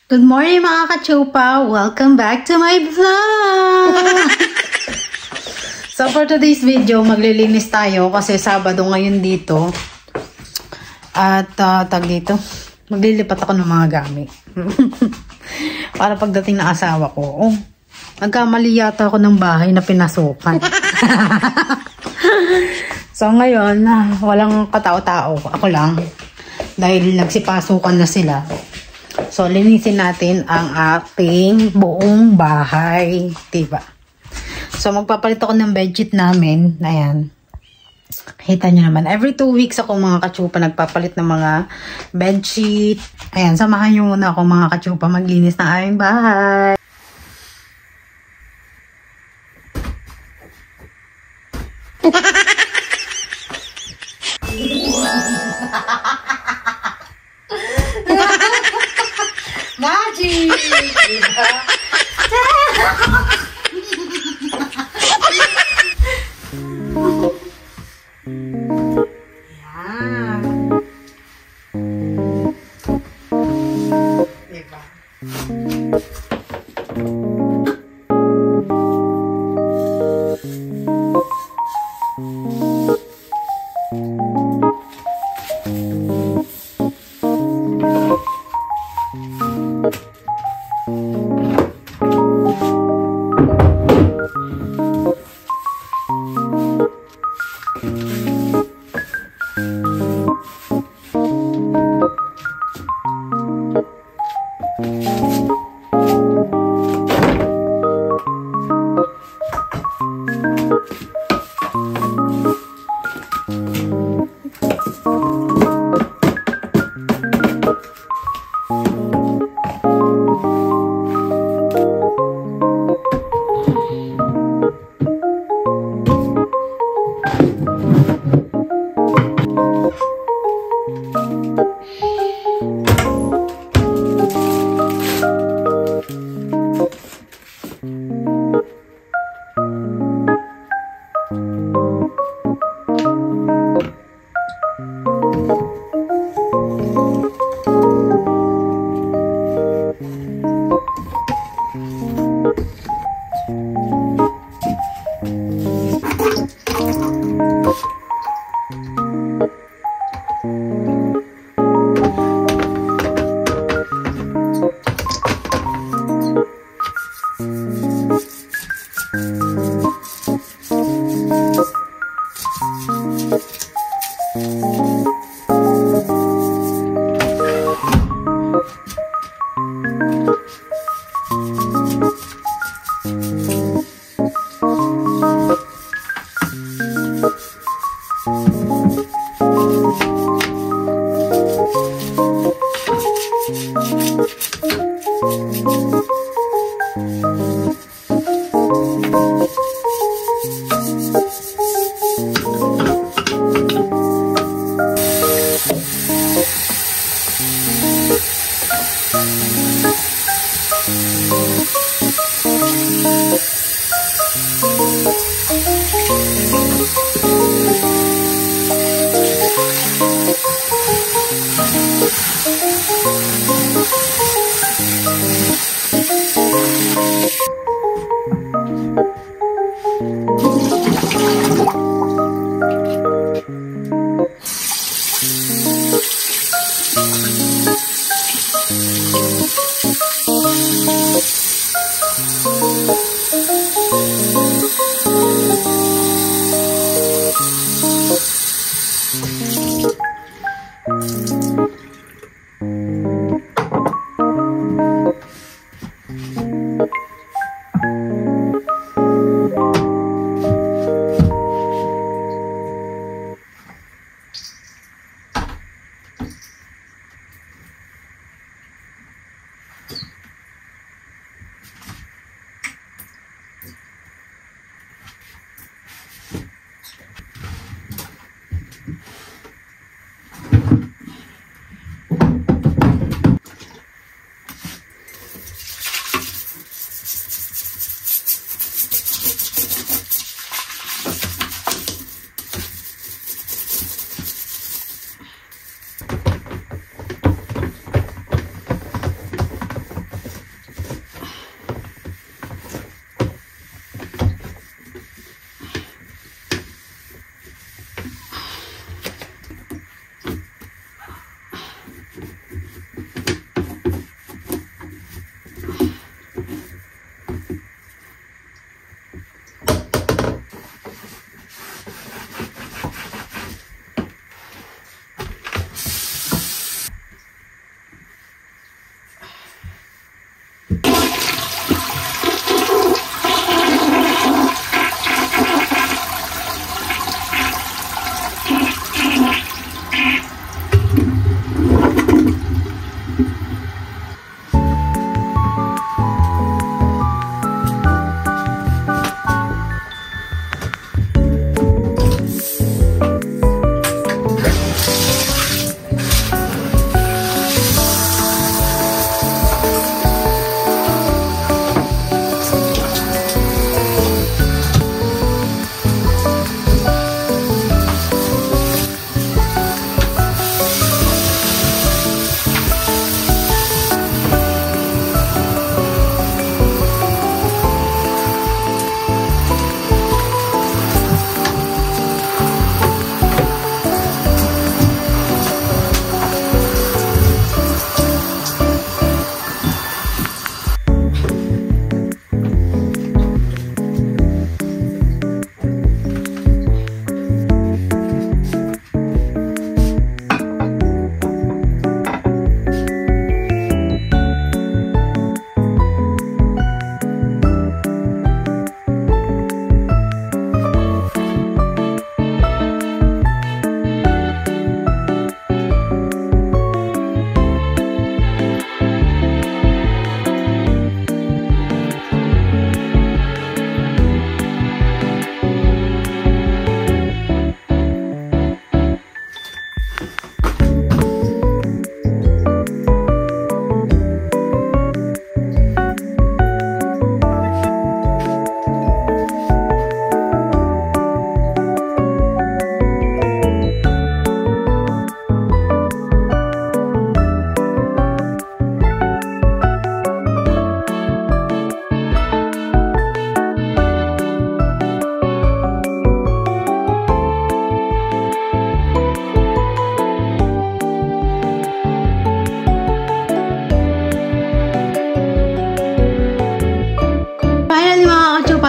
Good morning mga kachupa! Welcome back to my vlog! So for today's video, maglilinis tayo kasi Sabado ngayon dito. At maglilipat ako ng mga gamit. Para pagdating ng asawa ko, nagkamali yata ako ng bahay na pinasukan. So ngayon, walang katao-tao. Ako lang. Dahil nagsipasukan na sila. So, linisin natin ang ating buong bahay. Diba? So, magpapalit ako ng bedsheet namin. Ayan. Kita nyo naman. Every 2 weeks ako mga kachupa nagpapalit ng mga bedsheet. Ayan, samahan nyo muna ako mga kachupa maglinis ng aming bahay. Magic! Diba? Yan. Diba?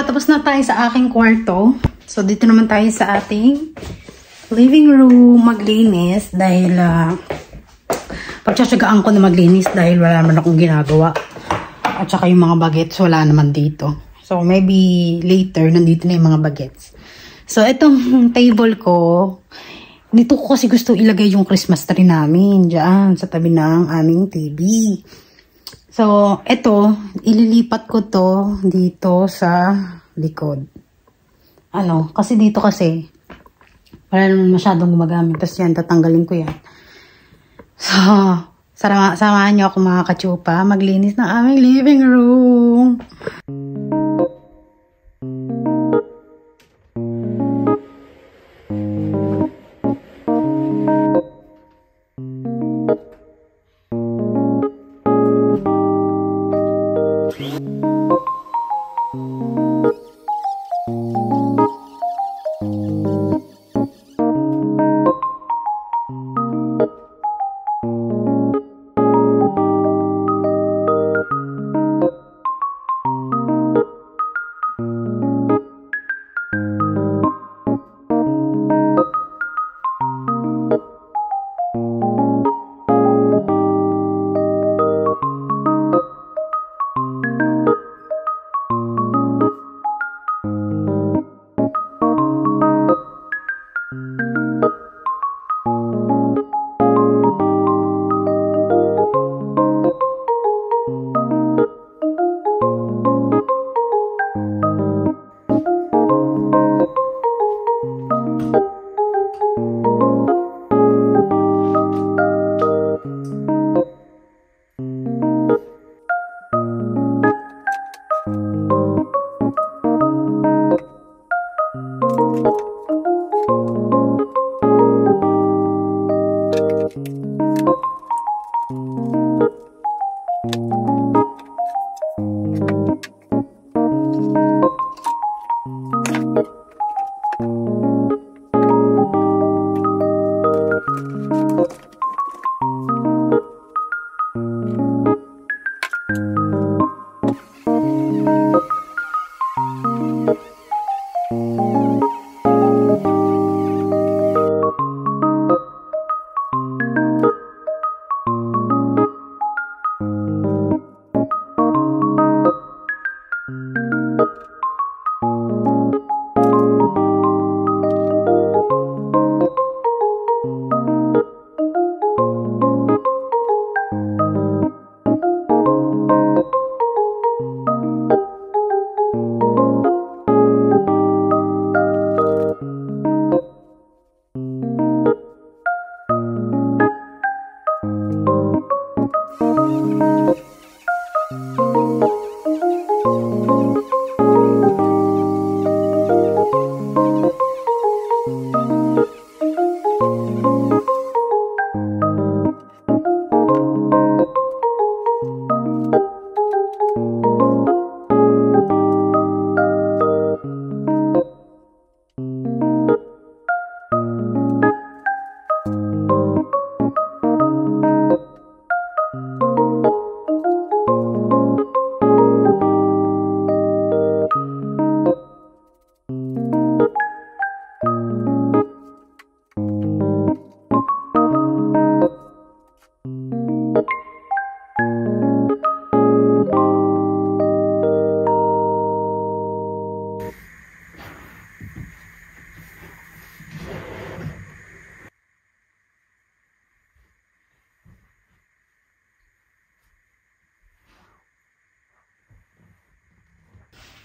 tapos na tayo sa aking kwarto. So, dito naman tayo sa ating living room maglinis dahil pagtsatsagaan ko na maglinis dahil wala naman akong ginagawa. At saka yung mga bagets wala naman dito. So, maybe later, nandito na yung mga bagets. So, itong table ko, dito ko kasi gusto ilagay yung Christmas tree namin dyan sa tabi ng aming TV. So, ito, ililipat ko to dito sa likod. Kasi dito kasi, wala naman masyadong gumagamit. Tapos yan, tatanggalin ko yan. So, samahan niyo ako mga kachupa, maglinis ng aming living room.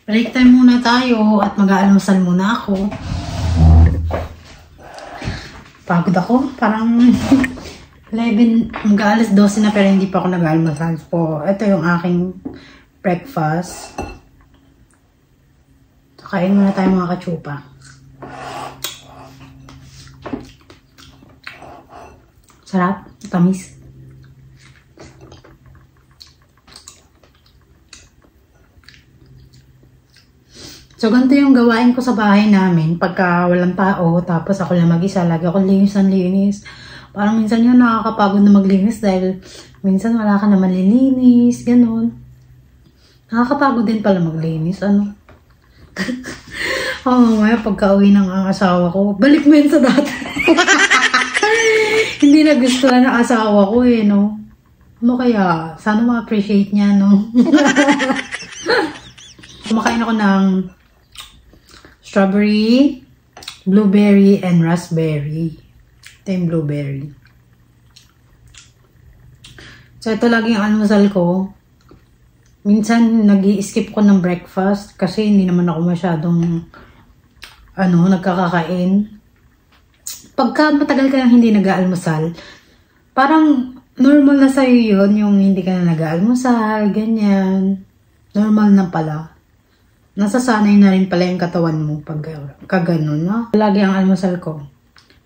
Break time muna tayo at mag-aalmusal muna ako. Pagod ako. Parang 11, mag-aalas 12 na pero hindi pa ako nag-aalmusal. So, ito yung aking breakfast. Kain muna tayo mga kachupa. Sarap. Tamis. So, ganito yung gawain ko sa bahay namin. Pagka walang tao, tapos ako lang mag-isa, lagi ako linis. Parang minsan yun nakakapagod na maglinis dahil minsan wala ka naman lilinis, ganun. Nakakapagod din pala maglinis, ano. Mamaya pagka-uwi ng asawa ko, balik mo yun sa dati. Hindi na gusto ng asawa ko eh, no? Ano kaya? Sana ma-appreciate niya, no? Kumakain ako ng strawberry, blueberry, and raspberry. Ito yung blueberry. So, ito lagi ang almusal ko. Minsan, nag-i-skip ko ng breakfast kasi hindi naman ako masyadong nagkakakain. Pagka matagal ka nang hindi nag-aalmusal, parang normal na sa'yo yun, yung hindi ka na nag-aalmusal, ganyan. Normal na pala. Nasasanay na rin pala yung katawan mo pag kaganon, no? Lagi ang almusal ko.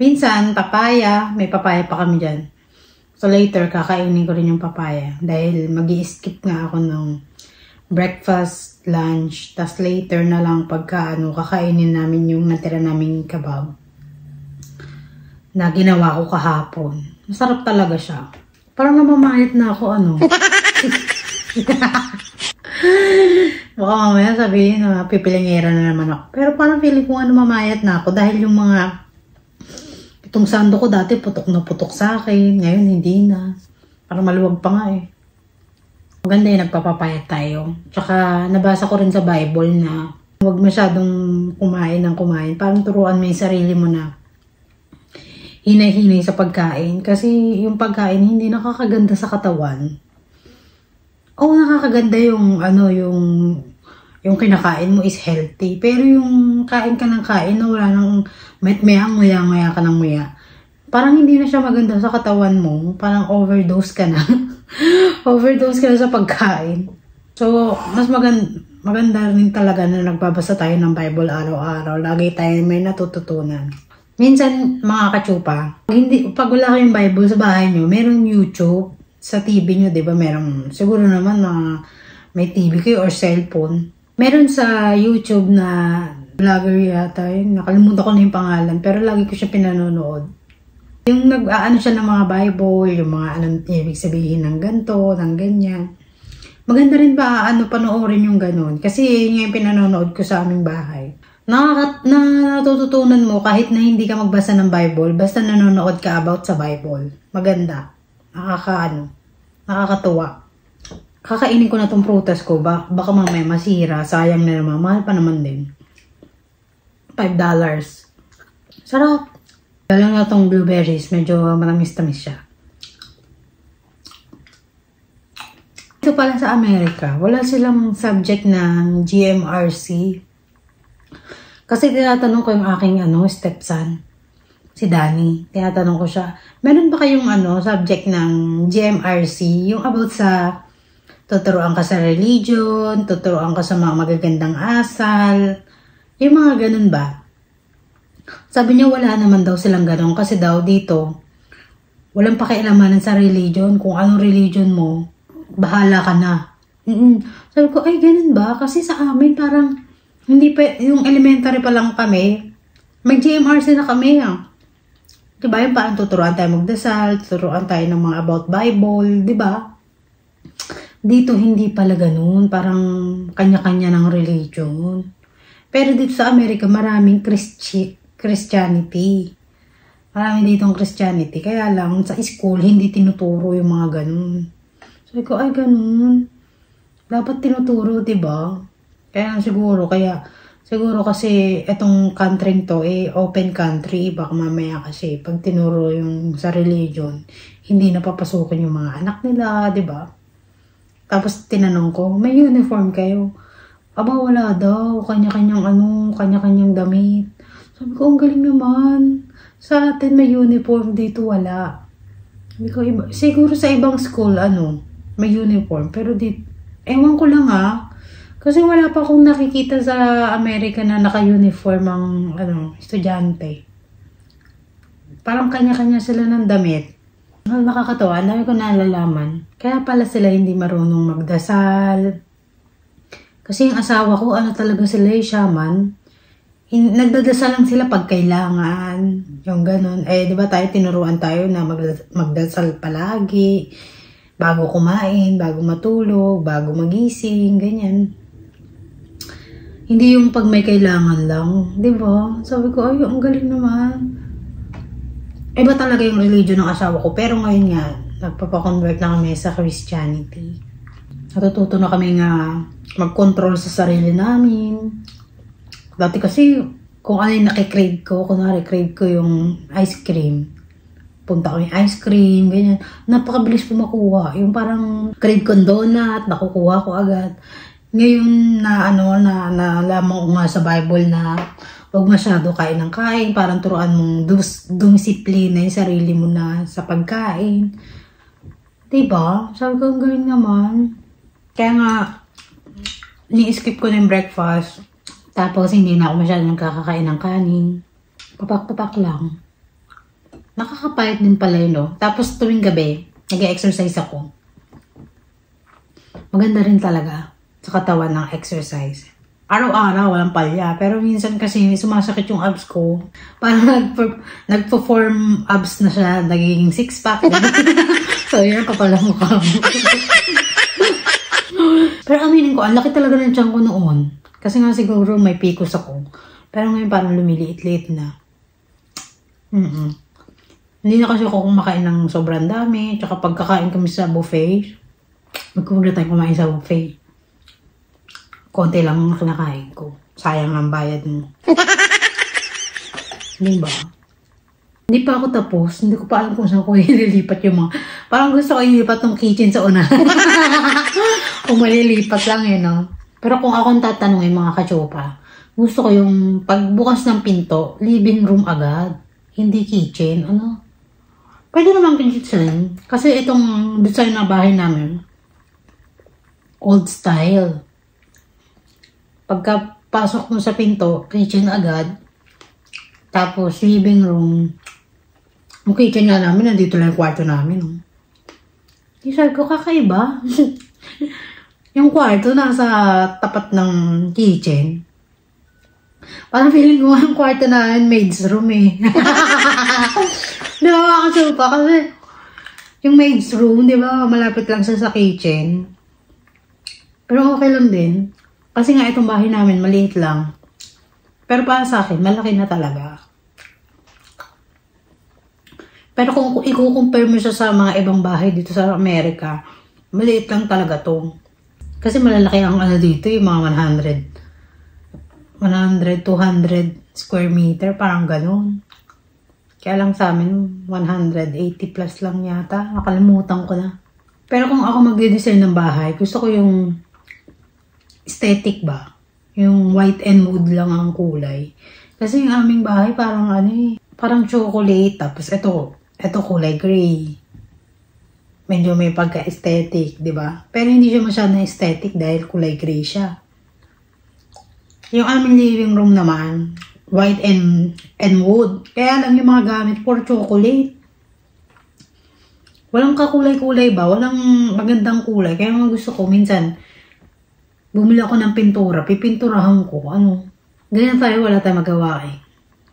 Minsan, papaya. May papaya pa kami dyan. So later, kakainin ko rin yung papaya. Dahil mag-i-skip nga ako ng breakfast, lunch. Tas later na lang pagka kakainin namin yung natira naming kebab. Na ginawa ko kahapon. Masarap talaga siya. Parang namamayat na ako, Baka mamaya sabihin na pipilingera na naman ako. Pero parang feeling ko namamayat na ako dahil yung itong sando ko dati putok na putok sa akin. Ngayon hindi na. Parang maluwag pa nga eh. Maganda yung nagpapapayat tayo. Tsaka nabasa ko rin sa Bible na huwag masyadong kumain ng kumain. Parang turuan mo yung sarili mo na hinay-hinay sa pagkain. Kasi yung pagkain hindi nakakaganda sa katawan. Oo, nakakaganda yung yung kinakain mo is healthy. Pero yung kain ka ng kain na wala nang nguya ka ng nguya. Parang hindi na siya maganda sa katawan mo. Parang overdose ka na. Overdose ka na sa pagkain. So, mas maganda rin talaga na nagbabasa tayo ng Bible araw-araw. Lagi tayo may natututunan. Minsan, mga katsupa, pag wala kayong Bible sa bahay nyo, meron YouTube sa TV nyo, di ba? Meron, siguro naman may TV kayo or cellphone. Meron sa YouTube na vlogger yata yun. Nakalimutan ko na yung pangalan, pero lagi ko siya pinanonood. Yung siya ng mga Bible, yung mga ibig sabihin ng ganito, ng ganyan. Maganda rin ba panoorin yung ganun? Kasi yun yung pinanonood ko sa aming bahay. Natututunan mo kahit na hindi ka magbasa ng Bible, basta nanonood ka about sa Bible. Maganda. Nakakatuwa. Kakainin ko na tong prutas ko. Baka mamaya masira. Sayang na naman. Mahal pa naman din. $5. Sarap. Lalo na tong blueberries. Medyo matamis-tamis siya. Ito pala sa Amerika. Wala silang subject ng GMRC. Kasi tinatanong ko yung aking stepson. Si Danny. Tinatanong ko siya, meron ba kayong subject ng GMRC? Yung about sa tuturuan ka sa religion, tuturuan ka sa mga magagandang asal, yung mga ganun ba? Sabi niya wala naman daw silang ganun kasi daw dito, walang pakialamanan sa religion. Kung anong religion mo, bahala ka na. Sabi ko, ay ganun ba? Kasi sa amin parang, hindi pa, yung elementary pa lang kami, may GMRC na kami Diba yung parang tuturuan tayo magdasal, tuturuan tayo ng mga about Bible, diba? Dito hindi pala ganun, parang kanya-kanya ng religion. Pero dito sa Amerika, maraming Christianity. Marami ditong Christianity, kaya lang sa school, hindi tinuturo yung mga ganun. Sabi ko, ay ganun. Dapat tinuturo, diba? Siguro kasi itong country to open country. Baka mamaya kasi pag tinuro yung sa religion, hindi na papasukin yung mga anak nila, di ba? Tapos tinanong ko, may uniform kayo? Aba, wala daw. Kanya-kanyang damit. Sabi ko, ang galing naman. Sa atin may uniform, dito wala. Sabi ko, siguro sa ibang school, may uniform. Pero dito, ewan ko lang kasi wala pa akong nakikita sa Amerika na naka-uniform ang estudyante. Parang kanya-kanya sila ng damit. Nakakatawa, dami ko nalalaman. Kaya pala sila hindi marunong magdasal. Kasi yung asawa ko, talaga sila shaman. Nagdadasal lang sila pag kailangan. Yung ganun. Di ba tayo, tinuruan tayo na magdasal palagi. Bago kumain, bago matulog, bago magising, ganyan. Hindi yung pag may kailangan lang. Diba? Sabi ko, ay, ang galing naman. Iba talaga yung religion ng asawa ko. Pero ngayon nga, nagpapakonvert na kami sa Christianity. Natututo na kami nga mag-control sa sarili namin. Dati kasi, kung ano yung nakikrave ko, kunwari crave ko yung ice cream. Punta ko yung ice cream, ganyan. Napakabilis po makuha. Yung parang crave ko donut, nakukuha ko agad. Ngayon na nalaman ko nga sa Bible na huwag masyado kain ng kain, parang turuan mong dumisiplina yung sarili mo na sa pagkain. Diba? Sabi ko, ang galing naman. Kaya nga, ni-skip ko na yung breakfast. Tapos, hindi na ako masyadong kakakain ng kanin. Papak-papak lang. Nakakapayat din pala yun, no? Tapos, tuwing gabi, nag-exercise ako. Maganda rin talaga sa katawan ng exercise. Araw-araw, walang palya. Pero minsan kasi sumasakit yung abs ko. Parang nagpo-form abs na siya. Nagiging six-pack. So, yun pa pala mukha mo. Pero aminin ko, ang laki talaga ng tiyan ko noon. Kasi nga siguro may PCOS ako. Pero ngayon parang lumiliit-liit na. Hindi na kasi ako kumakain ng sobrang dami. Tsaka pagkakain kami sa buffet, magkumagla tayo kumain sa buffet. Konti lang ang kinakain ko. Sayang ang bayad mo. Diba? Hindi pa ako tapos. Hindi ko pa alam kung saan ko ililipat yung mga... Parang gusto ko ililipat ng kitchen sa una. Kung malilipat lang yun, no? Pero kung akong tatanungin mga kachopa, gusto ko yung pagbukas ng pinto, living room agad. Hindi kitchen. Ano? Pwede naman kitchen. Kasi itong design na bahay namin, old style. Pagkapasok mo sa pinto, kitchen agad. Tapos, living room. Yung kitchen nga namin, nandito lang yung kwarto namin. No? Sabi ko, kakaiba. Yung kwarto nasa tapat ng kitchen. Parang feeling ko ang kwarto namin, maid's room eh. Di ba makakasupa? Kasi yung maid's room, di ba, malapit lang sa kitchen. Pero okay lang din. Kasi nga itong bahay namin, maliit lang. Pero para sa akin, malaki na talaga. Pero kung i-compare mo siya sa mga ibang bahay dito sa Amerika, maliit lang talaga to. Kasi malalaki ang ano dito, yung mga 100, 200 square meter, parang ganun. Kaya lang sa amin, 180 plus lang yata. Nakalimutan ko na. Pero kung ako magde-design ng bahay, gusto ko yung aesthetic ba? Yung white and wood lang ang kulay. Kasi yung aming bahay parang ano eh, parang chocolate. Tapos ito kulay gray. Medyo may pagka-aesthetic, di ba? Pero hindi siya masyadong aesthetic dahil kulay gray siya. Yung aming living room naman, white and wood. Kaya lang yung mga gamit for chocolate. Walang kakulay-kulay ba? Walang magandang kulay. Kaya mga gusto ko minsan, bumili ako ng pintura, pipinturahan ko, ano. Ganyan tayo, wala tayong magawa eh.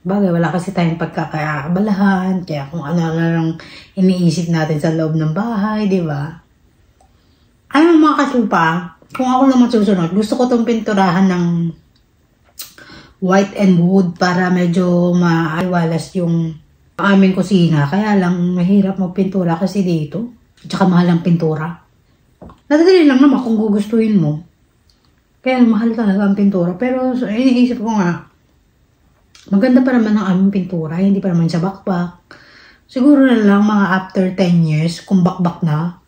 Bagay, wala kasi tayong pagkakaabalahan, kaya kung ano lang iniisip natin sa loob ng bahay, di ba? Ano mga kasupa, kung ako naman susunod, gusto ko itong pinturahan ng white and wood para medyo maaliwalas yung aming kusina. Kaya lang, mahirap magpintura kasi dito. Tsaka mahal ang pintura. Nadadali lang naman kung gugustuhin mo. Kaya mahal talaga ang pintura. Pero iniisip ko nga, maganda pa naman ang aming pintura. Hindi pa naman siya bakbak. Siguro na lang mga after 10 years, kung bakbak na,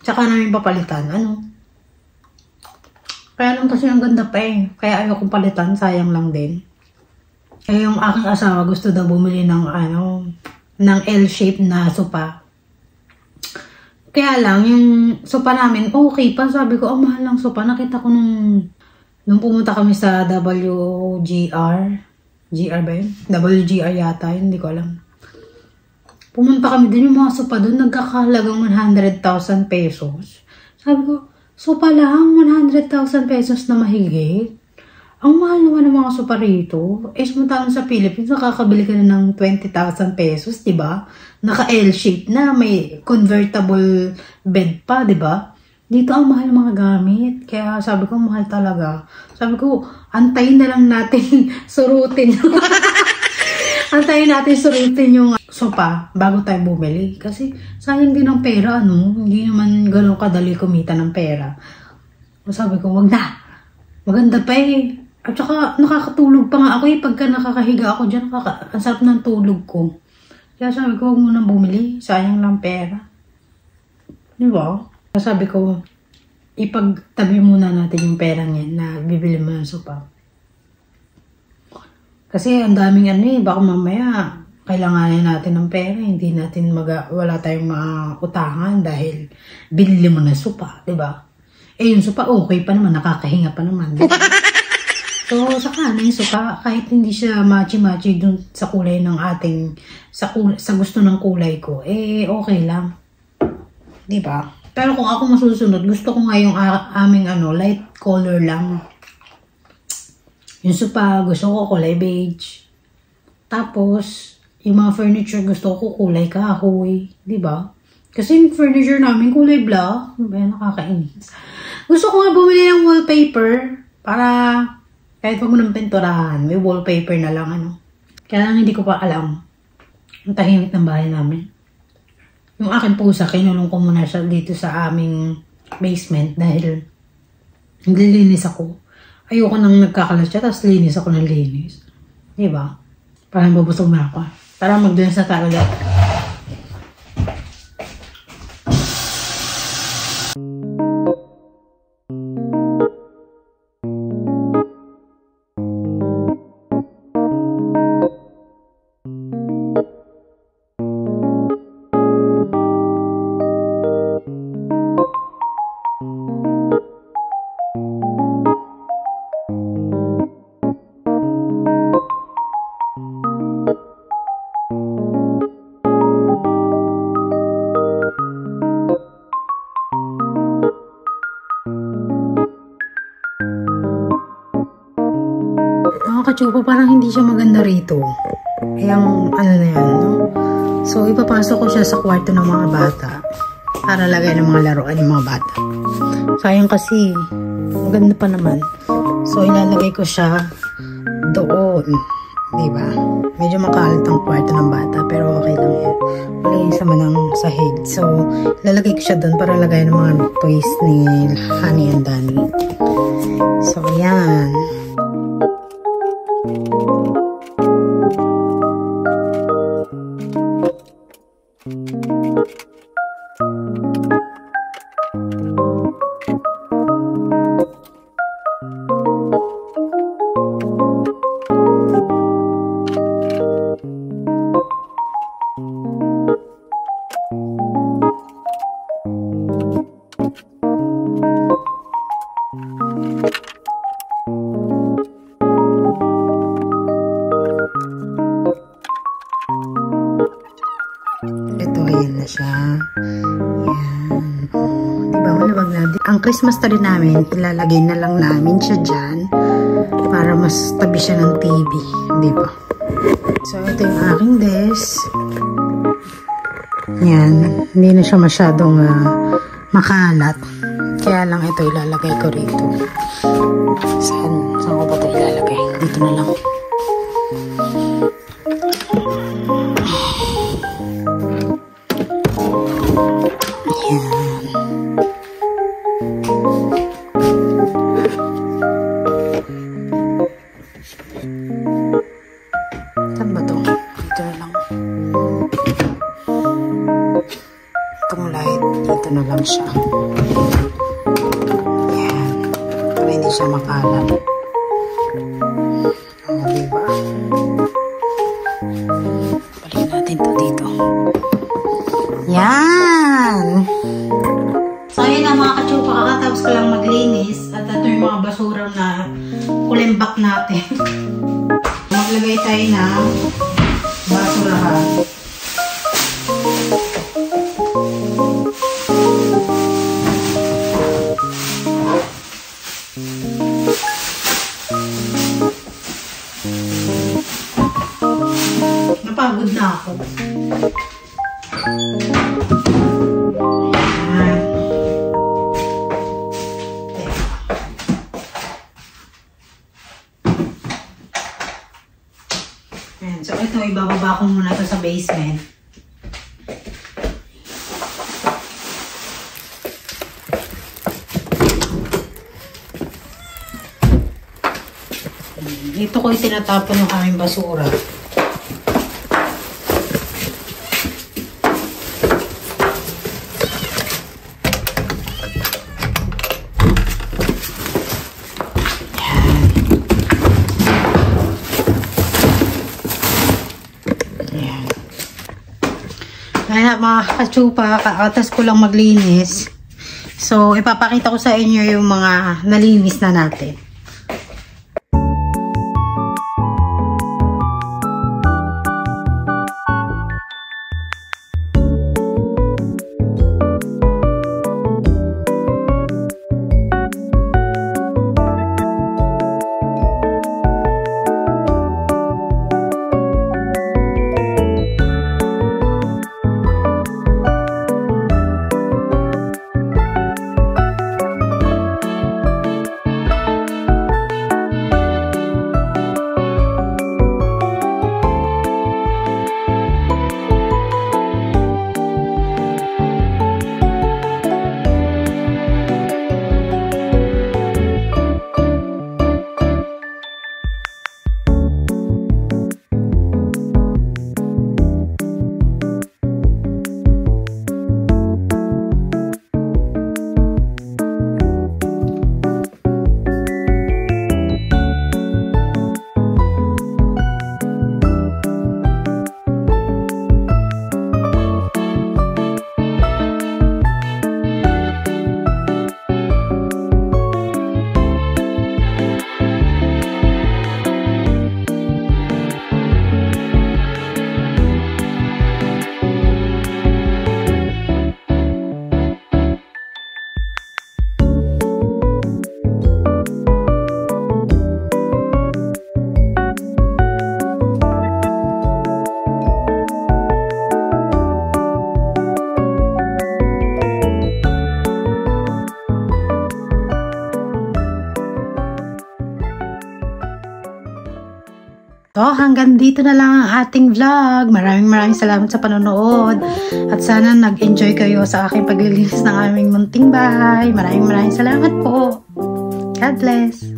tsaka namin papalitan. Ano? Kaya lang kasi ang ganda pa eh. Kaya ayaw kong palitan. Sayang lang din. Eh yung aking asawa gusto daw bumili ng ng L-shape na sopa. Kaya lang, yung sopa namin, okay pa. Sabi ko, mahal lang sopa. Nakita ko nung pumunta kami sa WGR. GR ba yun? WGR yata yun, hindi ko alam. Pumunta kami din, yung mga sopa doon, nagkakahalagang 100,000 pesos. Sabi ko, sopa lang, 100,000 pesos na mahigit. Ang mahal naman ng mga sopa rito. Eh, sumuntahan sa Philippines, nakakabili ka na ng 20,000 pesos, diba? Naka L-shape na, may convertible bed pa, diba? Dito ang mahal mga gamit. Kaya sabi ko, mahal talaga. Sabi ko, antayin na lang natin surutin. Antayin natin surutin yung sopa bago tayo bumili. Kasi sayang din ang pera, ano? Hindi naman ganun kadali kumita ng pera. Sabi ko, wag na. Maganda pa eh. At saka nakakatulog pa nga ako eh. Pagka nakakahiga ako dyan, ang sarap ng tulog ko. Kaya sabi ko, wag mo nang bumili. Sayang lang pera. Di ba? Sabi ko, ipagtabi muna natin yung perang yan na bibili mo ng sopa. Kasi ang daming ano eh, baka mamaya kailanganin natin ng pera, hindi natin wala tayong mautangan dahil binili mo na sopa, di ba? Eh yung sopa okay pa naman, nakakahinga pa naman, di ba? So saka na yung sopa, kahit hindi siya machi-machi dun sa kulay ng ating, sa gusto ng kulay ko, eh okay lang. Di ba? Pero kung ako masusunod, gusto ko nga yung aming ano, light color lang. Yung sopa, gusto ko kulay beige. Tapos, yung mga furniture, gusto ko kulay kahoy. Diba? Kasi yung furniture namin, kulay black. Diba? Nakakainis. Gusto ko nga bumili ng wallpaper para kahit wag mo ng pinturahan, may wallpaper na lang, ano. Kaya lang hindi ko pa alam ang tahimik ng bahay namin. Yung aking pusa, kinulong ko muna siya dito sa aming basement dahil naglilinis ako. Ayoko nang nagkakalat siya, tapos linis ako ng linis. Diba? Parang babusog na ako. Tara, magdunas na tayo ulit. Kachupa, parang hindi siya maganda rito. Yung ano na yan, no? So, ipapasok ko siya sa kwarto ng mga bata para lagay ng mga laruan ng mga bata. Sayang kasi, maganda pa naman. So, ilalagay ko siya doon. Diba? Medyo makalat ang kwarto ng bata, pero okay lang yan. Malinis naman ang sahig. So, ilalagay ko siya doon para lagay ng mga toys ni Honey and Danny. So, ayan. Ayan na siya. Ayan. Diba, malawag na. Ang Christmas tree namin, ilalagay na lang namin siya dyan para mas tabi siya ng TV. Diba? So, ito yung aking desk. Ayan. Hindi na siya masyadong makalat. Kaya lang ito ilalagay ko rito. Saan ko ba ito ilalagay? Dito na lang. Saan ba ito? Dito na lang. Itong light, dito na lang siya. Ayan. Para hindi siya makalat. O, diba? Balik natin ito dito. Yan! So, ayun na mga kachupa, kakatapos ko lang maglinis. At ito yung mga basura na kulimbak natin. Maglagay tayo ng basurahan. Napagod na ako. Ayan. ibababa ko muna to sa basement. Dito ko itinatapon yung aming basura. Kaya mga katsupa, kaatas ko lang maglinis. So, ipapakita ko sa inyo yung mga nalinis na natin. So, hanggang dito na lang ang ating vlog. Maraming salamat sa panonood. At sana nag-enjoy kayo sa aking paglilinis ng aming munting bahay. Maraming salamat po. God bless.